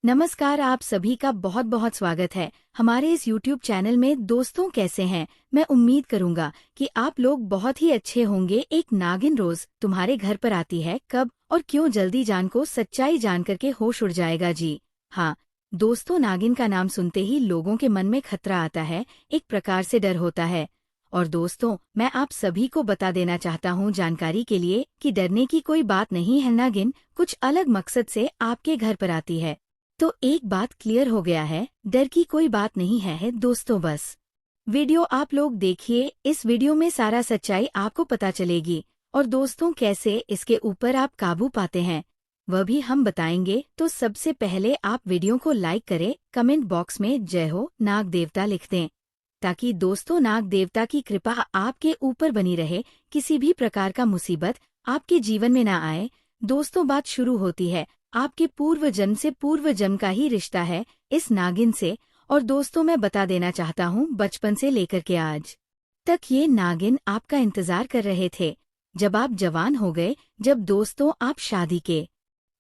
नमस्कार, आप सभी का बहुत बहुत स्वागत है हमारे इस YouTube चैनल में। दोस्तों, कैसे हैं? मैं उम्मीद करूंगा कि आप लोग बहुत ही अच्छे होंगे। एक नागिन रोज तुम्हारे घर पर आती है, कब और क्यों? जल्दी जान को सच्चाई जान करके होश उड़ जाएगा जी। हाँ दोस्तों, नागिन का नाम सुनते ही लोगों के मन में खतरा आता है, एक प्रकार से डर होता है। और दोस्तों, मैं आप सभी को बता देना चाहता हूँ जानकारी के लिए कि डरने की कोई बात नहीं है। नागिन कुछ अलग मकसद से आपके घर पर आती है। तो एक बात क्लियर हो गया है, डर की कोई बात नहीं है दोस्तों। बस वीडियो आप लोग देखिए, इस वीडियो में सारा सच्चाई आपको पता चलेगी। और दोस्तों, कैसे इसके ऊपर आप काबू पाते हैं वह भी हम बताएंगे। तो सबसे पहले आप वीडियो को लाइक करें, कमेंट बॉक्स में जय हो नाग देवता लिख दें, ताकि दोस्तों नाग देवता की कृपा आपके ऊपर बनी रहे, किसी भी प्रकार का मुसीबत आपके जीवन में ना आए। दोस्तों, बात शुरू होती है आपके पूर्व जन्म से। पूर्व जन्म का ही रिश्ता है इस नागिन से। और दोस्तों, मैं बता देना चाहता हूँ, बचपन से लेकर के आज तक ये नागिन आपका इंतजार कर रहे थे। जब आप जवान हो गए, जब दोस्तों आप शादी के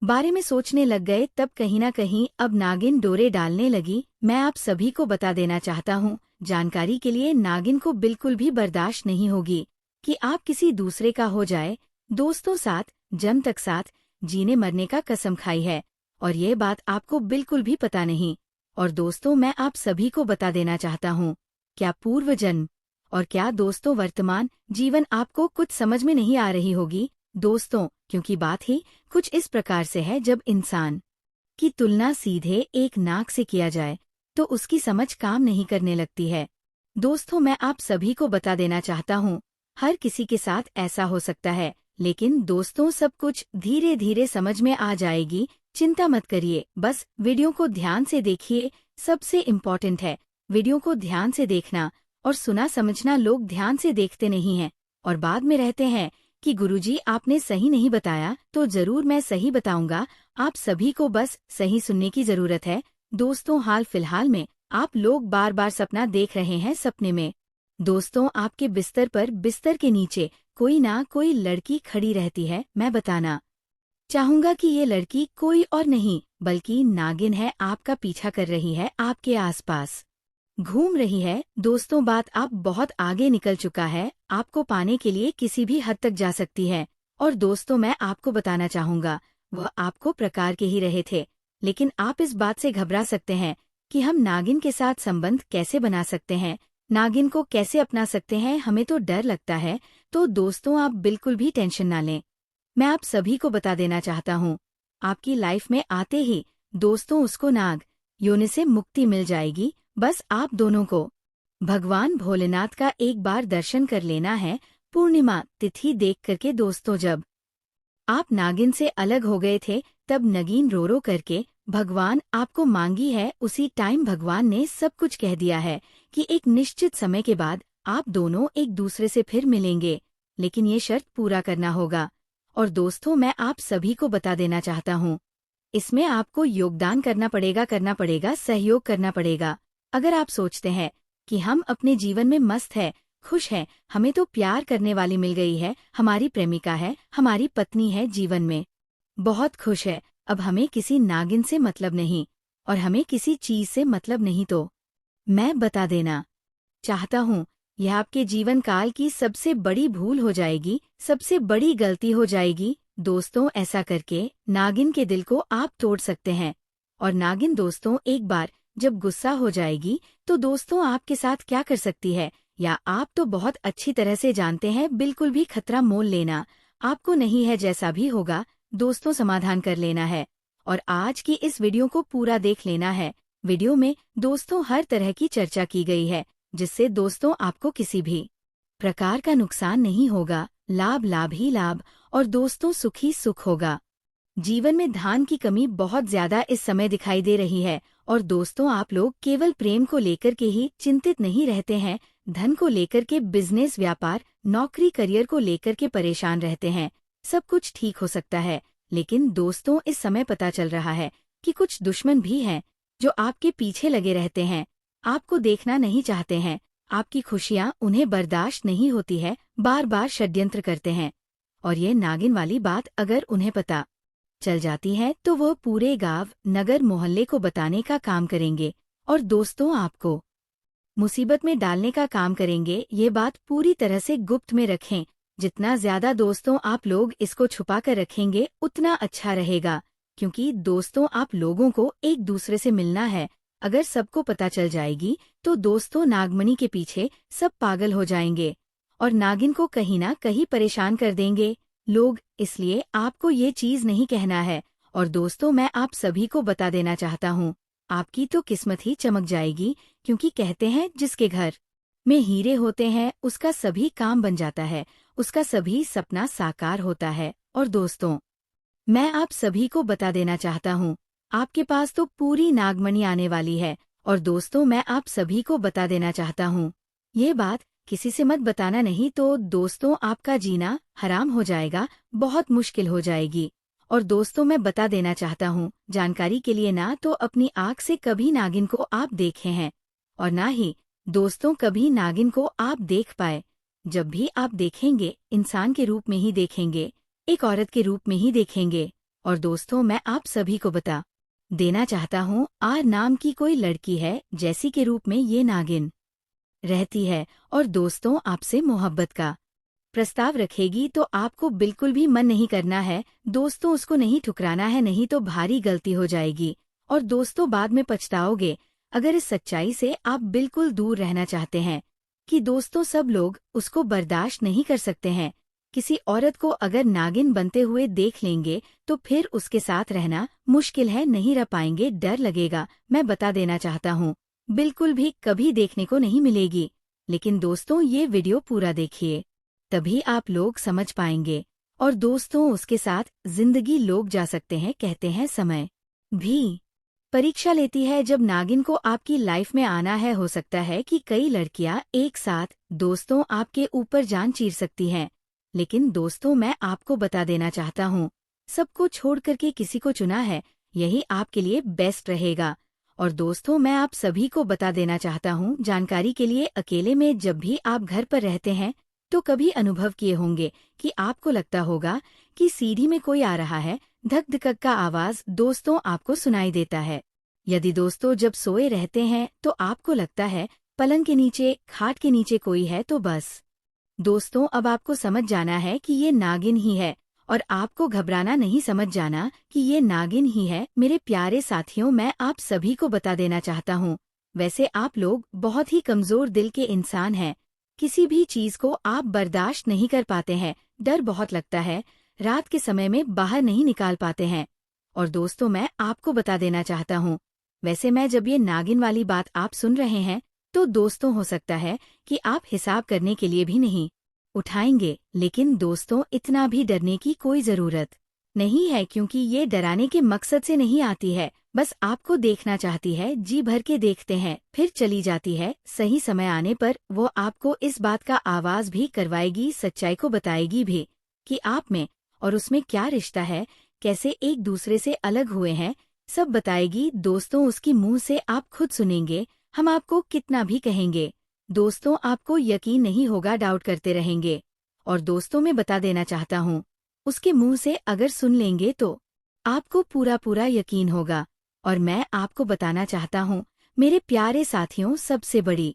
बारे में सोचने लग गए, तब कहीं ना कहीं अब नागिन डोरे डालने लगी। मैं आप सभी को बता देना चाहता हूँ जानकारी के लिए, नागिन को बिल्कुल भी बर्दाश्त नहीं होगी कि आप किसी दूसरे का हो जाए। दोस्तों, साथ जन्म तक साथ जीने मरने का कसम खाई है, और ये बात आपको बिल्कुल भी पता नहीं। और दोस्तों, मैं आप सभी को बता देना चाहता हूँ, क्या पूर्व जन्म और क्या दोस्तों वर्तमान जीवन आपको कुछ समझ में नहीं आ रही होगी दोस्तों, क्योंकि बात ही कुछ इस प्रकार से है। जब इंसान की तुलना सीधे एक नाग से किया जाए तो उसकी समझ काम नहीं करने लगती है। दोस्तों, मैं आप सभी को बता देना चाहता हूँ, हर किसी के साथ ऐसा हो सकता है, लेकिन दोस्तों सब कुछ धीरे धीरे समझ में आ जाएगी। चिंता मत करिए, बस वीडियो को ध्यान से देखिए। सबसे इम्पोर्टेंट है वीडियो को ध्यान से देखना और सुना समझना। लोग ध्यान से देखते नहीं हैं और बाद में रहते हैं कि गुरुजी आपने सही नहीं बताया। तो जरूर मैं सही बताऊंगा, आप सभी को बस सही सुनने की जरूरत है। दोस्तों, हाल फिलहाल में आप लोग बार बार सपना देख रहे हैं। सपने में दोस्तों आपके बिस्तर पर, बिस्तर के नीचे कोई ना कोई लड़की खड़ी रहती है। मैं बताना चाहूंगा कि ये लड़की कोई और नहीं बल्कि नागिन है, आपका पीछा कर रही है, आपके आसपास घूम रही है। दोस्तों, बात अब बहुत आगे निकल चुका है, आपको पाने के लिए किसी भी हद तक जा सकती है। और दोस्तों, मैं आपको बताना चाहूंगा, वह आपको प्रकार के ही रहे थे, लेकिन आप इस बात से घबरा सकते हैं कि हम नागिन के साथ संबंध कैसे बना सकते हैं, नागिन को कैसे अपना सकते हैं, हमें तो डर लगता है। तो दोस्तों, आप बिल्कुल भी टेंशन ना लें। मैं आप सभी को बता देना चाहता हूँ, आपकी लाइफ में आते ही दोस्तों उसको नाग योनि से मुक्ति मिल जाएगी। बस आप दोनों को भगवान भोलेनाथ का एक बार दर्शन कर लेना है, पूर्णिमा तिथि देख करके। दोस्तों, जब आप नागिन से अलग हो गए थे, तब नगीन रो रो करके भगवान आपको मांगी है। उसी टाइम भगवान ने सब कुछ कह दिया है कि एक निश्चित समय के बाद आप दोनों एक दूसरे से फिर मिलेंगे, लेकिन ये शर्त पूरा करना होगा। और दोस्तों, मैं आप सभी को बता देना चाहता हूँ, इसमें आपको योगदान करना पड़ेगा, सहयोग करना पड़ेगा। अगर आप सोचते हैं कि हम अपने जीवन में मस्त है, खुश है, हमें तो प्यार करने वाली मिल गई है, हमारी प्रेमिका है, हमारी पत्नी है, जीवन में बहुत खुश है, अब हमें किसी नागिन से मतलब नहीं और हमें किसी चीज से मतलब नहीं, तो मैं बता देना चाहता हूँ, यह आपके जीवन काल की सबसे बड़ी भूल हो जाएगी, सबसे बड़ी गलती हो जाएगी। दोस्तों, ऐसा करके नागिन के दिल को आप तोड़ सकते हैं। और नागिन दोस्तों एक बार जब गुस्सा हो जाएगी तो दोस्तों आपके साथ क्या कर सकती है, या आप तो बहुत अच्छी तरह से जानते हैं। बिल्कुल भी खतरा मोल लेना आपको नहीं है, जैसा भी होगा दोस्तों समाधान कर लेना है। और आज की इस वीडियो को पूरा देख लेना है। वीडियो में दोस्तों हर तरह की चर्चा की गई है, जिससे दोस्तों आपको किसी भी प्रकार का नुकसान नहीं होगा, लाभ लाभ ही लाभ, और दोस्तों सुख ही सुख होगा। जीवन में धन की कमी बहुत ज्यादा इस समय दिखाई दे रही है, और दोस्तों आप लोग केवल प्रेम को लेकर के ही चिंतित नहीं रहते हैं, धन को लेकर के, बिजनेस, व्यापार, नौकरी, करियर को लेकर के परेशान रहते हैं। सब कुछ ठीक हो सकता है, लेकिन दोस्तों इस समय पता चल रहा है कि कुछ दुश्मन भी हैं जो आपके पीछे लगे रहते हैं, आपको देखना नहीं चाहते हैं, आपकी खुशियां उन्हें बर्दाश्त नहीं होती है, बार बार षड्यंत्र करते हैं। और ये नागिन वाली बात अगर उन्हें पता चल जाती है तो वह पूरे गांव, नगर, मोहल्ले को बताने का काम करेंगे और दोस्तों आपको मुसीबत में डालने का काम करेंगे। ये बात पूरी तरह से गुप्त में रखें। जितना ज्यादा दोस्तों आप लोग इसको छुपा कर रखेंगे उतना अच्छा रहेगा, क्योंकि दोस्तों आप लोगों को एक दूसरे से मिलना है। अगर सबको पता चल जाएगी तो दोस्तों नागमणि के पीछे सब पागल हो जाएंगे और नागिन को कहीं ना कहीं परेशान कर देंगे लोग। इसलिए आपको ये चीज नहीं कहना है। और दोस्तों मैं आप सभी को बता देना चाहता हूँ, आपकी तो किस्मत ही चमक जाएगी, क्योंकि कहते हैं जिसके घर में हीरे होते हैं उसका सभी काम बन जाता है, उसका सभी सपना साकार होता है। और दोस्तों मैं आप सभी को बता देना चाहता हूँ, आपके पास तो पूरी नागमणि आने वाली है। और दोस्तों मैं आप सभी को बता देना चाहता हूँ, ये बात किसी से मत बताना, नहीं तो दोस्तों आपका जीना हराम हो जाएगा, बहुत मुश्किल हो जाएगी। और दोस्तों मैं बता देना चाहता हूँ जानकारी के लिए, ना तो अपनी आँख से कभी नागिन को आप देखे हैं और ना ही दोस्तों कभी नागिन को आप देख पाए। जब भी आप देखेंगे इंसान के रूप में ही देखेंगे, एक औरत के रूप में ही देखेंगे। और दोस्तों मैं आप सभी को बता देना चाहता हूँ, आर नाम की कोई लड़की है जैसी के रूप में ये नागिन रहती है और दोस्तों आपसे मोहब्बत का प्रस्ताव रखेगी, तो आपको बिल्कुल भी मन नहीं करना है दोस्तों, उसको नहीं ठुकराना है, नहीं तो भारी गलती हो जाएगी और दोस्तों बाद में पछताओगे। अगर इस सच्चाई से आप बिल्कुल दूर रहना चाहते हैं कि दोस्तों सब लोग उसको बर्दाश्त नहीं कर सकते हैं, किसी औरत को अगर नागिन बनते हुए देख लेंगे तो फिर उसके साथ रहना मुश्किल है, नहीं रह पाएंगे, डर लगेगा। मैं बता देना चाहता हूँ बिल्कुल भी कभी देखने को नहीं मिलेगी। लेकिन दोस्तों ये वीडियो पूरा देखिए, तभी आप लोग समझ पाएंगे। और दोस्तों उसके साथ जिंदगी लोग जा सकते हैं, कहते हैं समय भी परीक्षा लेती है जब नागिन को आपकी लाइफ में आना है। हो सकता है कि कई लड़कियां एक साथ दोस्तों आपके ऊपर जान चीर सकती हैं, लेकिन दोस्तों मैं आपको बता देना चाहता हूँ, सबको छोड़ करके किसी को चुना है, यही आपके लिए बेस्ट रहेगा। और दोस्तों मैं आप सभी को बता देना चाहता हूँ जानकारी के लिए, अकेले में जब भी आप घर पर रहते हैं तो कभी अनुभव किए होंगे कि आपको लगता होगा कि सीढ़ी में कोई आ रहा है, धक धक का आवाज दोस्तों आपको सुनाई देता है। यदि दोस्तों जब सोए रहते हैं तो आपको लगता है पलंग के नीचे, खाट के नीचे कोई है, तो बस दोस्तों अब आपको समझ जाना है कि ये नागिन ही है और आपको घबराना नहीं, समझ जाना कि ये नागिन ही है। मेरे प्यारे साथियों मैं आप सभी को बता देना चाहता हूँ, वैसे आप लोग बहुत ही कमजोर दिल के इंसान हैं, किसी भी चीज को आप बर्दाश्त नहीं कर पाते हैं, डर बहुत लगता है, रात के समय में बाहर नहीं निकाल पाते हैं। और दोस्तों मैं आपको बता देना चाहता हूँ, वैसे मैं जब ये नागिन वाली बात आप सुन रहे हैं तो दोस्तों हो सकता है कि आप हिसाब करने के लिए भी नहीं उठाएंगे, लेकिन दोस्तों इतना भी डरने की कोई जरूरत नहीं है, क्योंकि ये डराने के मकसद से नहीं आती है, बस आपको देखना चाहती है, जी भर के देखते हैं फिर चली जाती है। सही समय आने पर वो आपको इस बात का आवाज भी करवाएगी, सच्चाई को बताएगी भी कि आप में और उसमें क्या रिश्ता है, कैसे एक दूसरे से अलग हुए हैं, सब बताएगी। दोस्तों उसकी मुंह से आप खुद सुनेंगे, हम आपको कितना भी कहेंगे दोस्तों आपको यकीन नहीं होगा, डाउट करते रहेंगे। और दोस्तों मैं बता देना चाहता हूँ, उसके मुंह से अगर सुन लेंगे तो आपको पूरा पूरा यकीन होगा। और मैं आपको बताना चाहता हूँ मेरे प्यारे साथियों, सबसे बड़ी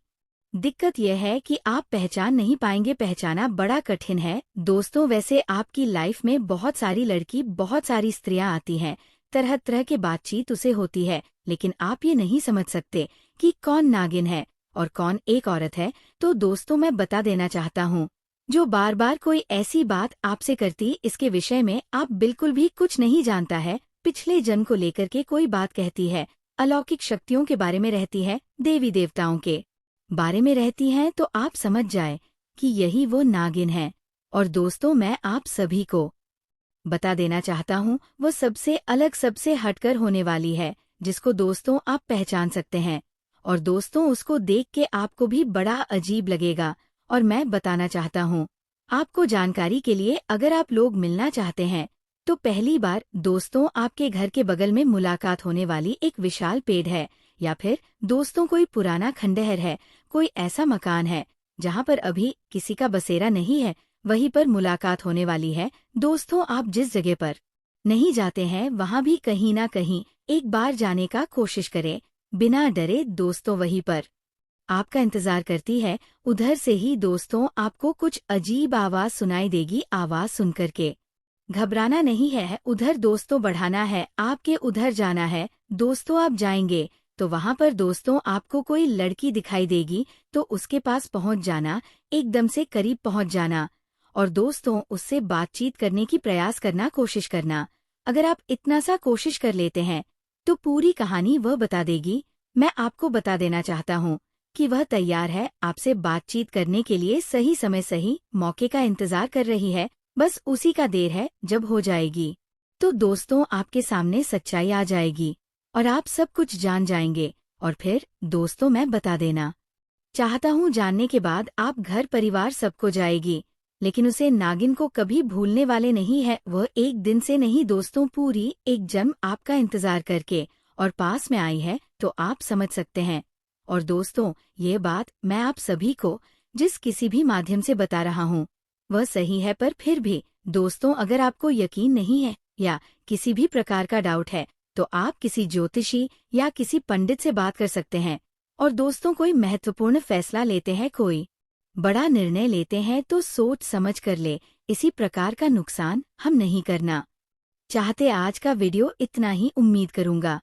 दिक्कत यह है कि आप पहचान नहीं पाएंगे, पहचाना बड़ा कठिन है दोस्तों। वैसे आपकी लाइफ में बहुत सारी लड़की, बहुत सारी स्त्रियां आती हैं, तरह तरह के बातचीत उसे होती है, लेकिन आप ये नहीं समझ सकते कि कौन नागिन है और कौन एक औरत है। तो दोस्तों मैं बता देना चाहता हूँ, जो बार बार कोई ऐसी बात आपसे करती, इसके विषय में आप बिल्कुल भी कुछ नहीं जानता है, पिछले जन्म को लेकर के कोई बात कहती है, अलौकिक शक्तियों के बारे में रहती है, देवी देवताओं के बारे में रहती हैं, तो आप समझ जाए कि यही वो नागिन है। और दोस्तों मैं आप सभी को बता देना चाहता हूँ, वो सबसे अलग, सबसे हटकर होने वाली है, जिसको दोस्तों आप पहचान सकते हैं। और दोस्तों उसको देख के आपको भी बड़ा अजीब लगेगा। और मैं बताना चाहता हूँ आपको जानकारी के लिए, अगर आप लोग मिलना चाहते हैं तो पहली बार दोस्तों आपके घर के बगल में मुलाकात होने वाली एक विशाल पेड़ है, या फिर दोस्तों कोई पुराना खंडहर है, कोई ऐसा मकान है जहाँ पर अभी किसी का बसेरा नहीं है, वहीं पर मुलाकात होने वाली है। दोस्तों आप जिस जगह पर नहीं जाते हैं वहाँ भी कहीं ना कहीं एक बार जाने का कोशिश करें, बिना डरे दोस्तों वहीं पर आपका इंतजार करती है। उधर से ही दोस्तों आपको कुछ अजीब आवाज सुनाई देगी। आवाज सुनकर के घबराना नहीं है, उधर दोस्तों बढ़ाना है, आपके उधर जाना है। दोस्तों आप जाएंगे तो वहां पर दोस्तों आपको कोई लड़की दिखाई देगी, तो उसके पास पहुंच जाना, एकदम से करीब पहुंच जाना और दोस्तों उससे बातचीत करने की प्रयास करना, कोशिश करना। अगर आप इतना सा कोशिश कर लेते हैं तो पूरी कहानी वह बता देगी। मैं आपको बता देना चाहता हूँ कि वह तैयार है आपसे बातचीत करने के लिए, सही समय सही मौके का इंतजार कर रही है, बस उसी का देर है। जब हो जाएगी तो दोस्तों आपके सामने सच्चाई आ जाएगी और आप सब कुछ जान जाएंगे। और फिर दोस्तों मैं बता देना चाहता हूँ, जानने के बाद आप घर परिवार सबको जाएगी, लेकिन उसे नागिन को कभी भूलने वाले नहीं है। वह एक दिन से नहीं दोस्तों, पूरी एक जन्म आपका इंतजार करके और पास में आई है, तो आप समझ सकते हैं। और दोस्तों ये बात मैं आप सभी को जिस किसी भी माध्यम से बता रहा हूँ वह सही है, पर फिर भी दोस्तों अगर आपको यकीन नहीं है या किसी भी प्रकार का डाउट है तो आप किसी ज्योतिषी या किसी पंडित से बात कर सकते हैं। और दोस्तों कोई महत्वपूर्ण फैसला लेते हैं, कोई बड़ा निर्णय लेते हैं तो सोच समझ कर ले, इसी प्रकार का नुकसान हम नहीं करना चाहते। आज का वीडियो इतना ही, उम्मीद करूंगा